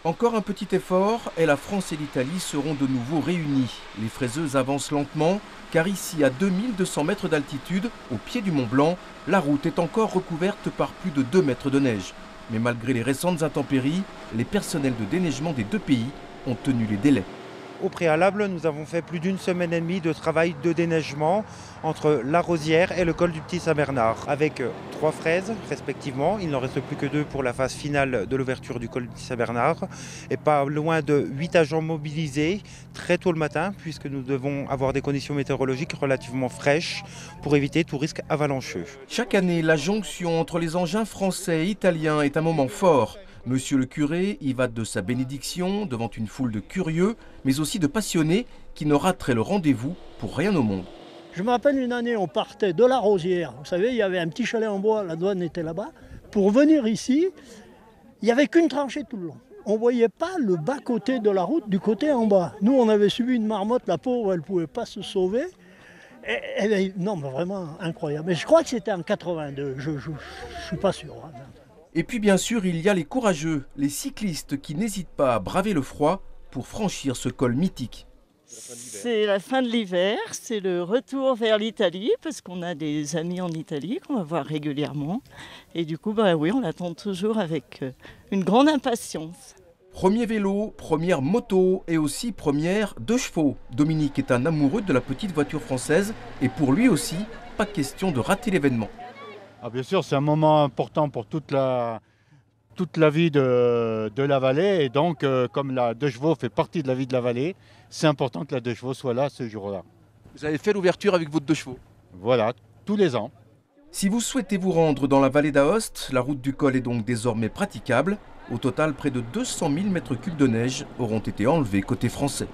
Encore un petit effort et la France et l'Italie seront de nouveau réunies. Les fraiseuses avancent lentement car ici, à 2200 mètres d'altitude, au pied du Mont Blanc, la route est encore recouverte par plus de 2 mètres de neige. Mais malgré les récentes intempéries, les personnels de déneigement des deux pays ont tenu les délais. Au préalable, nous avons fait plus d'une semaine et demie de travail de déneigement entre la Rosière et le col du Petit Saint-Bernard, avec 3 fraises respectivement. Il n'en reste plus que 2 pour la phase finale de l'ouverture du col du Petit Saint-Bernard. Et pas loin de 8 agents mobilisés très tôt le matin, puisque nous devons avoir des conditions météorologiques relativement fraîches pour éviter tout risque avalancheux. Chaque année, la jonction entre les engins français et italiens est un moment fort. Monsieur le curé y va de sa bénédiction devant une foule de curieux, mais aussi de passionnés qui ne rateraient le rendez-vous pour rien au monde. Je me rappelle une année, on partait de la Rosière. Vous savez, il y avait un petit chalet en bois, la douane était là-bas. Pour venir ici, il n'y avait qu'une tranchée tout le long. On ne voyait pas le bas-côté de la route du côté en bas. Nous, on avait subi une marmotte, la pauvre, elle ne pouvait pas se sauver. Non, mais vraiment incroyable. Mais je crois que c'était en 82, je ne suis pas sûr. Hein. Et puis bien sûr, il y a les courageux, les cyclistes qui n'hésitent pas à braver le froid pour franchir ce col mythique. C'est la fin de l'hiver, c'est le retour vers l'Italie, parce qu'on a des amis en Italie qu'on va voir régulièrement. Et du coup, oui, on l'attend toujours avec une grande impatience. Premier vélo, première moto et aussi première 2 chevaux. Dominique est un amoureux de la petite voiture française et pour lui aussi, pas question de rater l'événement. Ah, bien sûr, c'est un moment important pour toute la vie de la vallée. Et donc, comme la 2 chevaux fait partie de la vie de la vallée, c'est important que la 2 chevaux soit là ce jour-là. Vous avez fait l'ouverture avec votre 2 chevaux? Voilà, tous les ans. Si vous souhaitez vous rendre dans la vallée d'Aoste, la route du col est donc désormais praticable. Au total, près de 200 000 mètres cubes de neige auront été enlevés côté français.